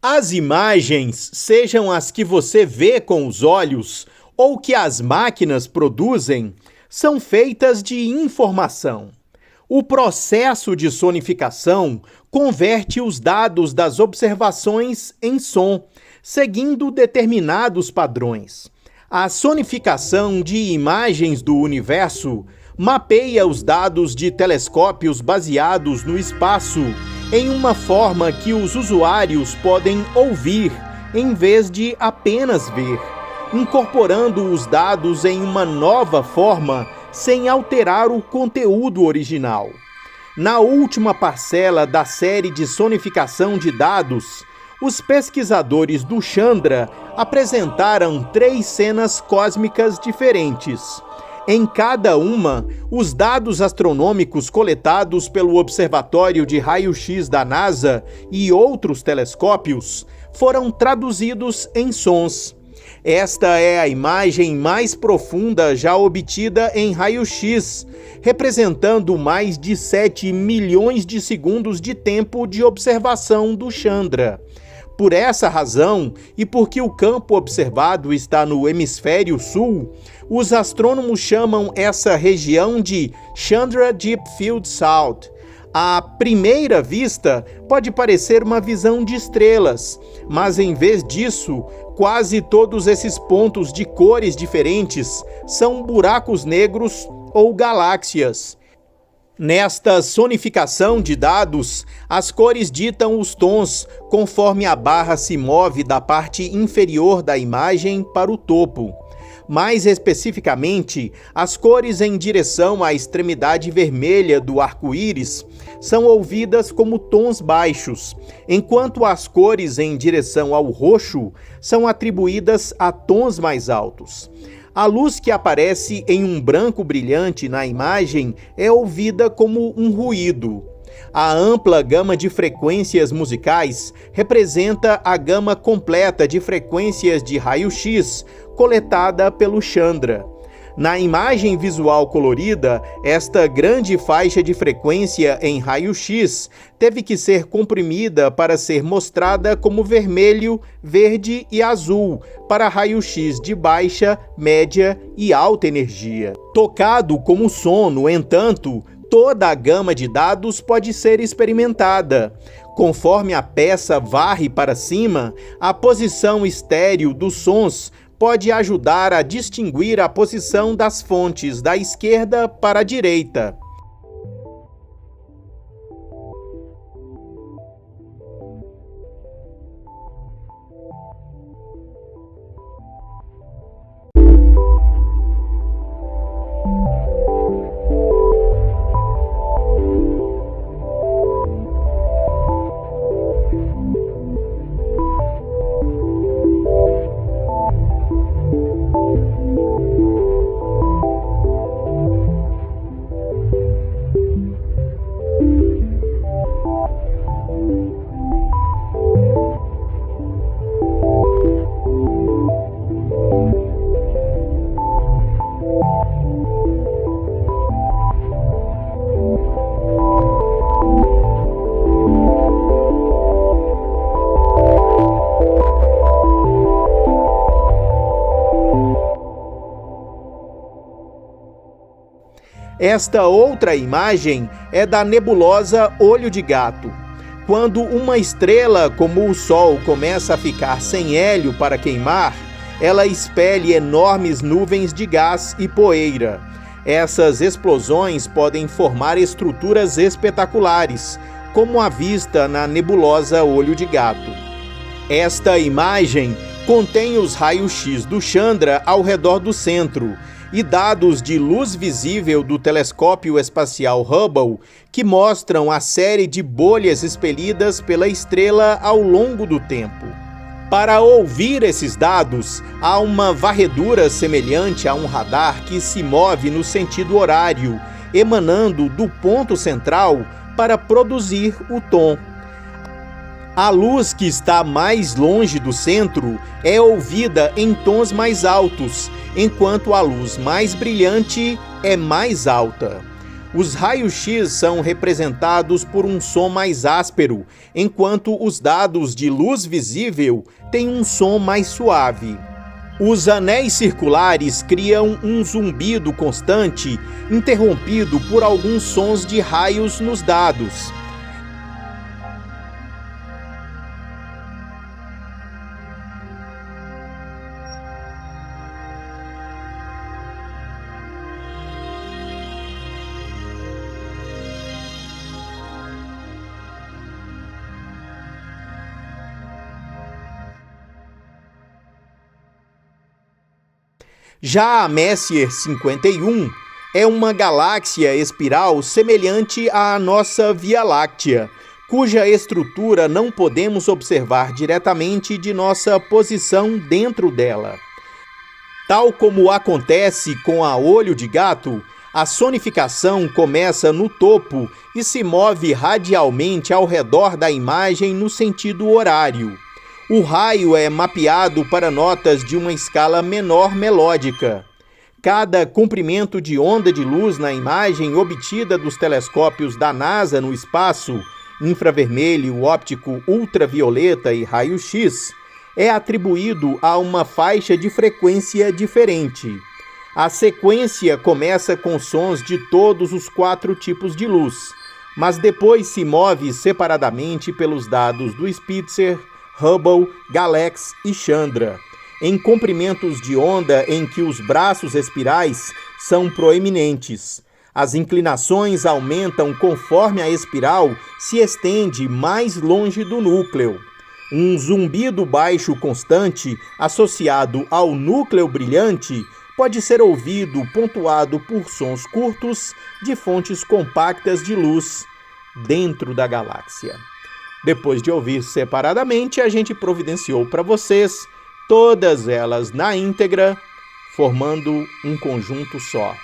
As imagens, sejam as que você vê com os olhos ou que as máquinas produzem, são feitas de informação. O processo de sonificação converte os dados das observações em som, seguindo determinados padrões. A sonificação de imagens do universo mapeia os dados de telescópios baseados no espaço em uma forma que os usuários podem ouvir em vez de apenas ver, incorporando os dados em uma nova forma sem alterar o conteúdo original. Na última parcela da série de sonificação de dados, os pesquisadores do Chandra apresentaram 3 cenas cósmicas diferentes. Em cada uma, os dados astronômicos coletados pelo Observatório de Raio-X da NASA e outros telescópios foram traduzidos em sons. Esta é a imagem mais profunda já obtida em raio-x, representando mais de 7 milhões de segundos de tempo de observação do Chandra. Por essa razão, e porque o campo observado está no hemisfério sul, os astrônomos chamam essa região de Chandra Deep Field South. À primeira vista, pode parecer uma visão de estrelas, mas em vez disso, quase todos esses pontos de cores diferentes são buracos negros ou galáxias. Nesta sonificação de dados, as cores ditam os tons conforme a barra se move da parte inferior da imagem para o topo. Mais especificamente, as cores em direção à extremidade vermelha do arco-íris são ouvidas como tons baixos, enquanto as cores em direção ao roxo são atribuídas a tons mais altos. A luz que aparece em um branco brilhante na imagem é ouvida como um ruído. A ampla gama de frequências musicais representa a gama completa de frequências de raio-x coletada pelo Chandra. Na imagem visual colorida, esta grande faixa de frequência em raio-x teve que ser comprimida para ser mostrada como vermelho, verde e azul para raio-x de baixa, média e alta energia. Tocado como som, no entanto, toda a gama de dados pode ser experimentada. Conforme a peça varre para cima, a posição estéreo dos sons pode ajudar a distinguir a posição das fontes da esquerda para a direita. Esta outra imagem é da nebulosa Olho de Gato. Quando uma estrela como o Sol começa a ficar sem hélio para queimar, ela expele enormes nuvens de gás e poeira. Essas explosões podem formar estruturas espetaculares, como a vista na nebulosa Olho de Gato. Esta imagem contém os raios-x do Chandra ao redor do centro e dados de luz visível do telescópio espacial Hubble, que mostram a série de bolhas expelidas pela estrela ao longo do tempo. Para ouvir esses dados, há uma varredura semelhante a um radar que se move no sentido horário, emanando do ponto central para produzir o tom. A luz que está mais longe do centro é ouvida em tons mais altos, enquanto a luz mais brilhante é mais alta. Os raios-x são representados por um som mais áspero, enquanto os dados de luz visível têm um som mais suave. Os anéis circulares criam um zumbido constante, interrompido por alguns sons de raios nos dados. Já a Messier 51 é uma galáxia espiral semelhante à nossa Via Láctea, cuja estrutura não podemos observar diretamente de nossa posição dentro dela. Tal como acontece com a olho de gato, a sonificação começa no topo e se move radialmente ao redor da imagem no sentido horário. O raio é mapeado para notas de uma escala menor melódica. Cada comprimento de onda de luz na imagem obtida dos telescópios da NASA no espaço, infravermelho, óptico, ultravioleta e raio-x, é atribuído a uma faixa de frequência diferente. A sequência começa com sons de todos os 4 tipos de luz, mas depois se move separadamente pelos dados do Spitzer, Hubble, Galax e Chandra, em comprimentos de onda em que os braços espirais são proeminentes. As inclinações aumentam conforme a espiral se estende mais longe do núcleo. Um zumbido baixo constante associado ao núcleo brilhante pode ser ouvido pontuado por sons curtos de fontes compactas de luz dentro da galáxia. Depois de ouvir separadamente, a gente providenciou para vocês todas elas na íntegra, formando um conjunto só.